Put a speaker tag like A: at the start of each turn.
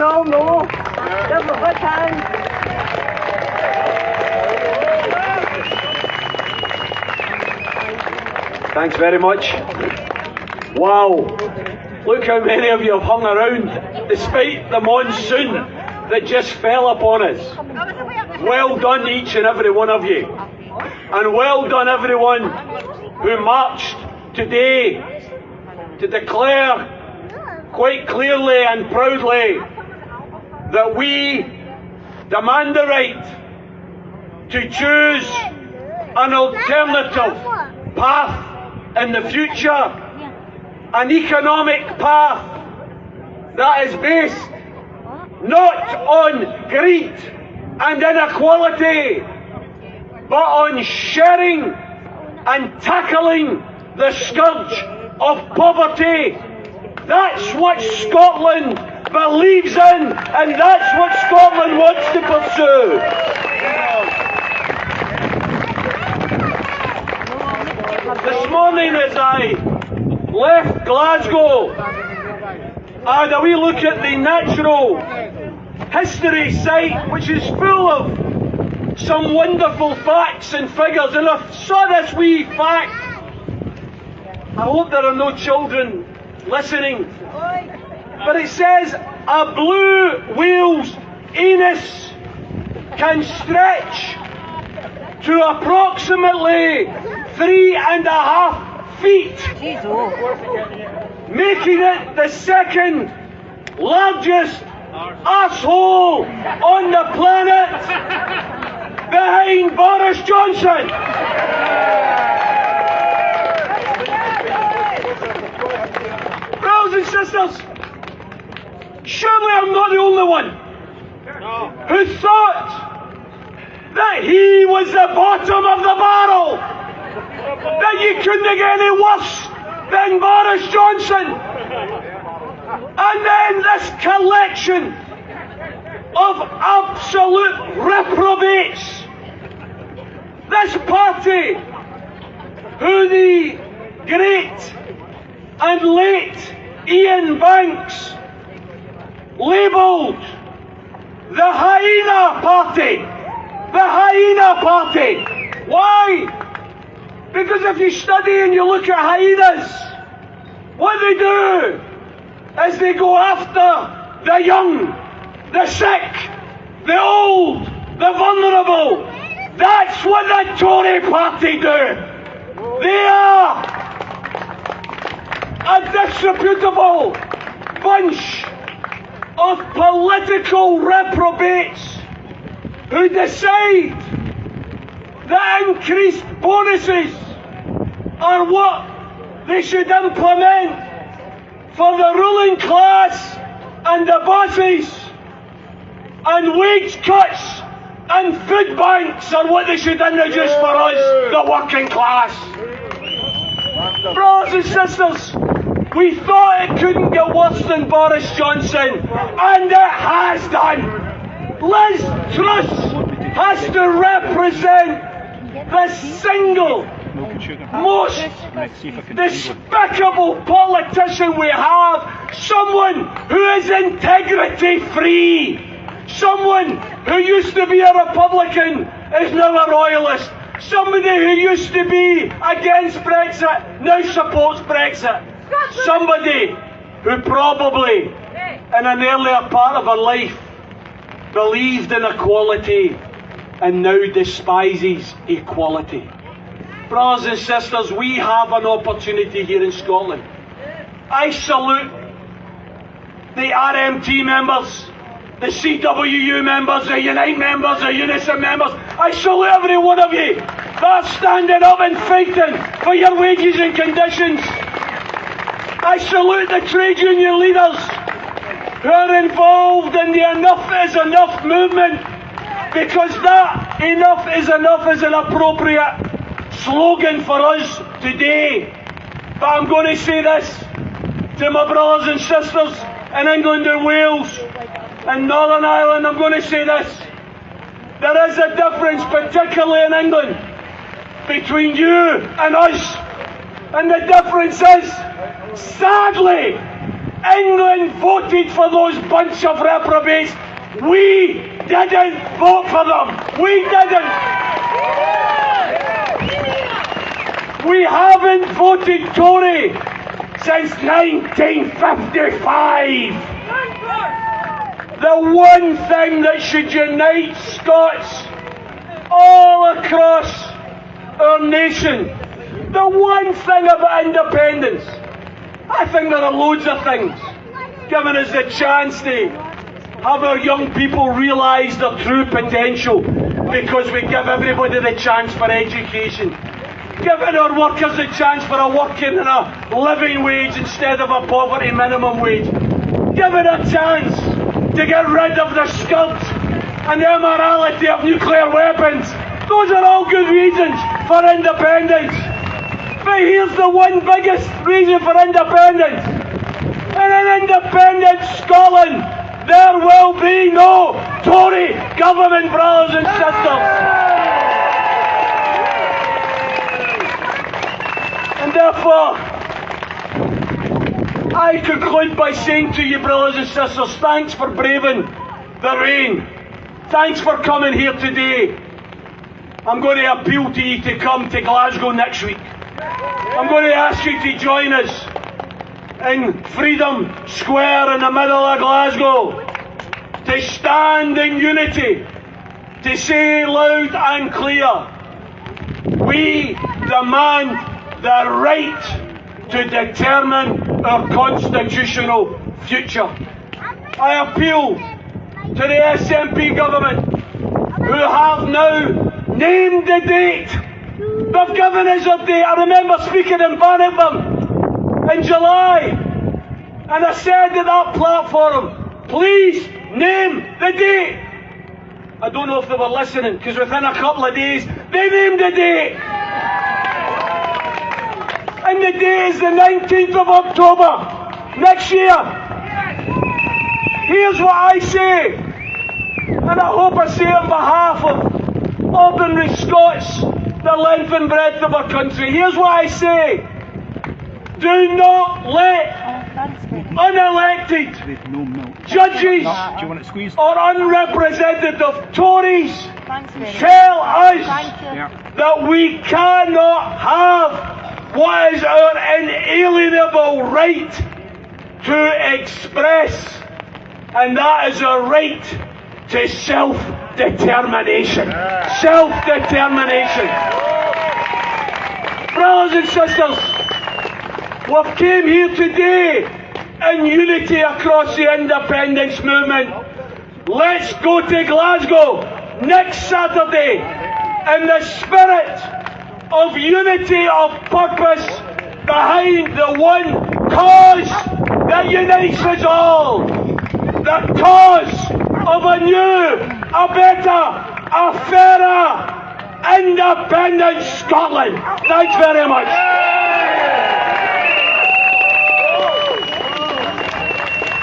A: all know. Give a big hand.
B: Thanks very much. Wow, look how many of you have hung around despite the monsoon that just fell upon us. Well done each and every one of you. And well done everyone who marched today to declare quite clearly and proudly that we demand the right to choose an alternative path in the future, an economic path that is based not on greed and inequality, but on sharing and tackling the scourge of poverty. That's what Scotland believes in, and that's what Scotland wants to pursue. This morning as I left Glasgow, I had a wee look at the natural history site, which is full of some wonderful facts and figures, and I saw this wee fact. I hope there are no children listening, but it says a blue whale's anus can stretch to approximately 3.5 feet, making it the second largest asshole on the planet, behind Boris Johnson. Brothers and sisters, surely I'm not the only one who thought that he was the bottom of the barrel, that you couldn't get any worse than Boris Johnson. And then this collection of absolute reprobates, this party who the great and late Ian Banks labelled the hyena party. The hyena party. Why? Because if you study and you look at hyenas, what they do is they go after the young, the sick, the old, the vulnerable. That's what the Tory party do. They are a disreputable bunch of political reprobates who decide that increased bonuses are what they should implement for the ruling class and the bosses, and wage cuts and food banks are what they should introduce for us, the working class. Brothers and sisters, we thought it couldn't get worse than Boris Johnson, and it has done. Liz Truss has to represent the single most despicable politician we have, someone who is integrity free, someone who used to be a Republican is now a Royalist, somebody who used to be against Brexit now supports Brexit, somebody who probably in an earlier part of her life believed in equality and now despises equality. Brothers and sisters, we have an opportunity here in Scotland. I salute the RMT members, the CWU members, the Unite members, the Unison members. I salute every one of you that are standing up and fighting for your wages and conditions. I salute the trade union leaders who are involved in the Enough is Enough movement, because that enough is an appropriate slogan for us today. But I'm going to say this to my brothers and sisters in England and Wales and Northern Ireland. I'm going to say this. There is a difference, particularly in England, between you and us. And the difference is, sadly, England voted for those bunch of reprobates. We didn't vote for them. We didn't. We haven't voted Tory since 1955. The one thing that should unite Scots all across our nation, the one thing about independence, I think there are loads of things giving us the chance to have our young people realise their true potential, because we give everybody the chance for education, giving our workers the chance for a working and a living wage instead of a poverty minimum wage, giving a chance to get rid of the scourge and the immorality of nuclear weapons. Those are all good reasons for independence. But here's the one biggest reason for independence. In an independent Scotland, there will be no Tory government, brothers and sisters. And therefore, I conclude by saying to you, brothers and sisters, thanks for braving the rain. Thanks for coming here today. I'm going to appeal to you to come to Glasgow next week. I'm going to ask you to join us in Freedom Square in the middle of Glasgow, to stand in unity, to say loud and clear, we demand the right to determine our constitutional future. I appeal to the SNP government, who have now named the date. They've given us a date. I remember speaking in Bannockburn in July, and I said at that platform, please name the date. I don't know if they were listening, because within a couple of days they named the date. And the date is the 19th of October next year. Here's what I say, and I hope I say it on behalf of ordinary Scots, the length and breadth of our country. Here's what I say. Do not let unelected judges or unrepresentative Tories tell us that we cannot have what is our inalienable right to express, and that is our right to self-determination. Self-determination. Brothers and sisters, we've came here today in unity across the independence movement. Let's go to Glasgow next Saturday in the spirit of unity of purpose behind the one cause that unites us all. The cause of a new, a better, a fairer, independent Scotland. Thanks very much.